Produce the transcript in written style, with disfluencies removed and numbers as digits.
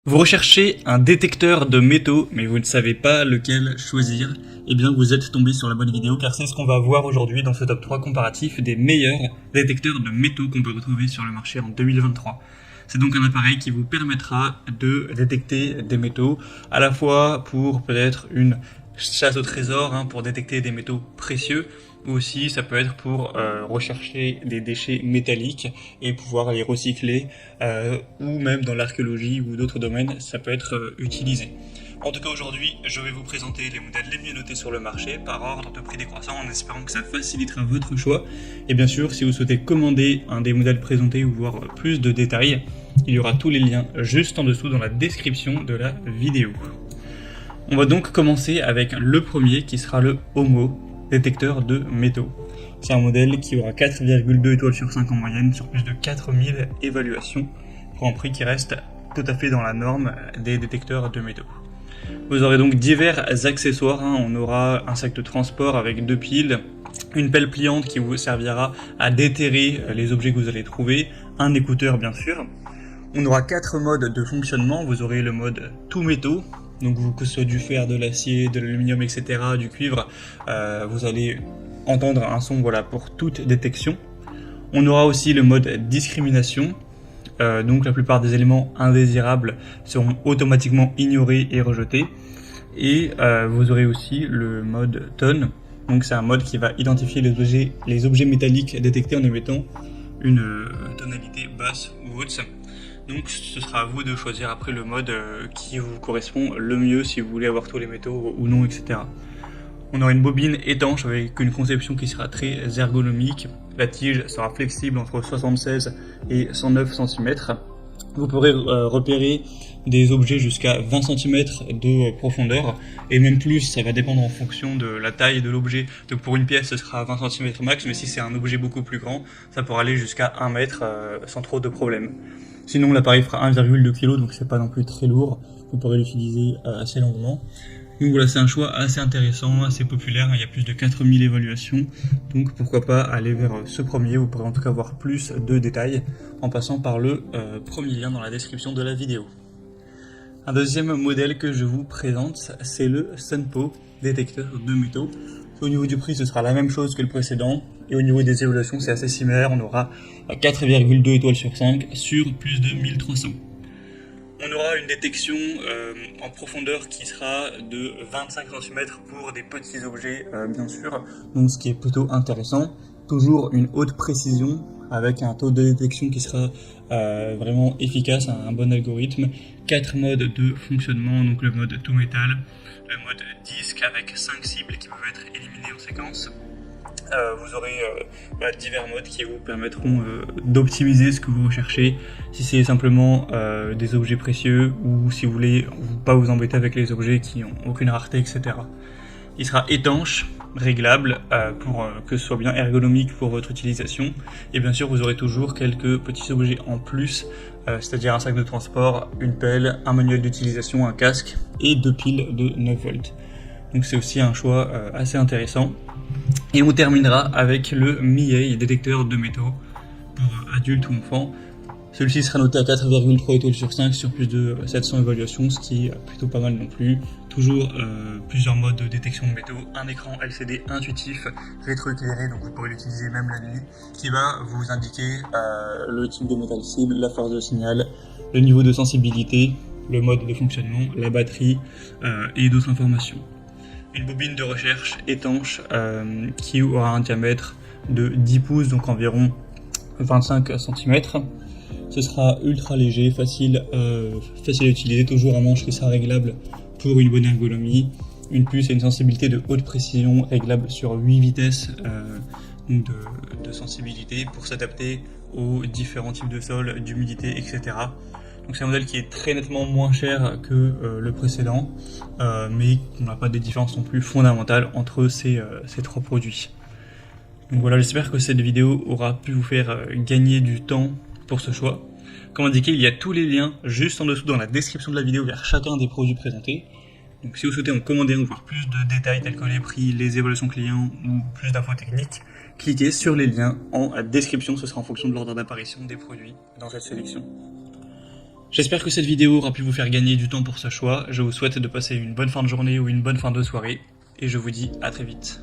Vous recherchez un détecteur de métaux, mais vous ne savez pas lequel choisir. Eh bien, vous êtes tombé sur la bonne vidéo, car c'est ce qu'on va voir aujourd'hui dans ce top 3 comparatif des meilleurs détecteurs de métaux qu'on peut retrouver sur le marché en 2023. C'est donc un appareil qui vous permettra de détecter des métaux, à la fois pour peut-être une chasse au trésor, pour détecter des métaux précieux, ou aussi ça peut être pour rechercher des déchets métalliques et pouvoir les recycler, ou même dans l'archéologie ou d'autres domaines, ça peut être utilisé. En tout cas aujourd'hui, je vais vous présenter les modèles les mieux notés sur le marché par ordre de prix décroissant en espérant que ça facilitera votre choix. Et bien sûr, si vous souhaitez commander un des modèles présentés ou voir plus de détails, il y aura tous les liens juste en dessous dans la description de la vidéo. On va donc commencer avec le premier qui sera le Homo, détecteur de métaux. C'est un modèle qui aura 4,2 étoiles sur 5 en moyenne sur plus de 4000 évaluations pour un prix qui reste tout à fait dans la norme des détecteurs de métaux. Vous aurez donc divers accessoires, on aura un sac de transport avec 2 piles, une pelle pliante qui vous servira à déterrer les objets que vous allez trouver, un écouteur bien sûr. On aura 4 modes de fonctionnement, vous aurez le mode tout métaux, donc que ce soit du fer, de l'acier, de l'aluminium, etc., du cuivre, vous allez entendre un son pour toute détection. On aura aussi le mode discrimination, donc la plupart des éléments indésirables seront automatiquement ignorés et rejetés. Et vous aurez aussi le mode tonne, donc c'est un mode qui va identifier les objets métalliques détectés en émettant une tonalité basse ou haute. Donc ce sera à vous de choisir après le mode qui vous correspond le mieux si vous voulez avoir tous les métaux ou non, etc. On aura une bobine étanche avec une conception qui sera très ergonomique. La tige sera flexible entre 76 et 109 cm. Vous pourrez repérer des objets jusqu'à 20 cm de profondeur et même plus, ça va dépendre en fonction de la taille de l'objet. Donc pour une pièce ce sera 20 cm max, mais si c'est un objet beaucoup plus grand, ça pourra aller jusqu'à 1 mètre sans trop de problème. Sinon l'appareil fera 1,2 kg, donc c'est pas non plus très lourd, vous pourrez l'utiliser assez longuement. Donc voilà, c'est un choix assez intéressant, assez populaire, il y a plus de 4000 évaluations, donc pourquoi pas aller vers ce premier, vous pourrez en tout cas voir plus de détails en passant par le premier lien dans la description de la vidéo. Un deuxième modèle que je vous présente, c'est le Sunpo, détecteur de métaux. Au niveau du prix, ce sera la même chose que le précédent, et au niveau des évaluations, c'est assez similaire, on aura 4,2 étoiles sur 5 sur plus de 1300. On aura une détection en profondeur qui sera de 25 cm pour des petits objets, bien sûr, donc ce qui est plutôt intéressant. Toujours une haute précision avec un taux de détection qui sera vraiment efficace, un bon algorithme. 4 modes de fonctionnement, donc le mode tout métal, le mode disque avec 5 cibles qui peuvent être éliminées en séquence. Vous aurez divers modes qui vous permettront d'optimiser ce que vous recherchez, si c'est simplement des objets précieux ou si vous voulez pas vous embêter avec les objets qui n'ont aucune rareté, etc. Il sera étanche, réglable pour que ce soit bien ergonomique pour votre utilisation, et bien sûr vous aurez toujours quelques petits objets en plus, c'est-à-dire un sac de transport, une pelle, un manuel d'utilisation, un casque et 2 piles de 9 volts. Donc c'est aussi un choix assez intéressant. Et on terminera avec le Miyei, détecteur de métaux pour adultes ou enfants. Celui-ci sera noté à 4,3 étoiles sur 5 sur plus de 700 évaluations, ce qui est plutôt pas mal non plus. Toujours plusieurs modes de détection de métaux, un écran LCD intuitif, rétroéclairé, donc vous pourrez l'utiliser même la nuit, qui va vous indiquer le type de métal cible, la force de signal, le niveau de sensibilité, le mode de fonctionnement, la batterie et d'autres informations. Une bobine de recherche étanche qui aura un diamètre de 10 pouces, donc environ 25 cm. Ce sera ultra léger, facile à utiliser, toujours un manche qui sera réglable pour une bonne ergonomie. Une puce et une sensibilité de haute précision réglable sur 8 vitesses de sensibilité pour s'adapter aux différents types de sol, d'humidité, etc. Donc c'est un modèle qui est très nettement moins cher que le précédent, mais on n'a pas des différences non plus fondamentales entre ces 3 produits. Donc voilà, j'espère que cette vidéo aura pu vous faire gagner du temps pour ce choix. Comme indiqué, il y a tous les liens juste en dessous dans la description de la vidéo vers chacun des produits présentés. Donc si vous souhaitez en commander ou voir plus de détails tels que les prix, les évaluations clients ou plus d'infos techniques, cliquez sur les liens en description, ce sera en fonction de l'ordre d'apparition des produits dans cette sélection. J'espère que cette vidéo aura pu vous faire gagner du temps pour ce choix. Je vous souhaite de passer une bonne fin de journée ou une bonne fin de soirée. Et je vous dis à très vite.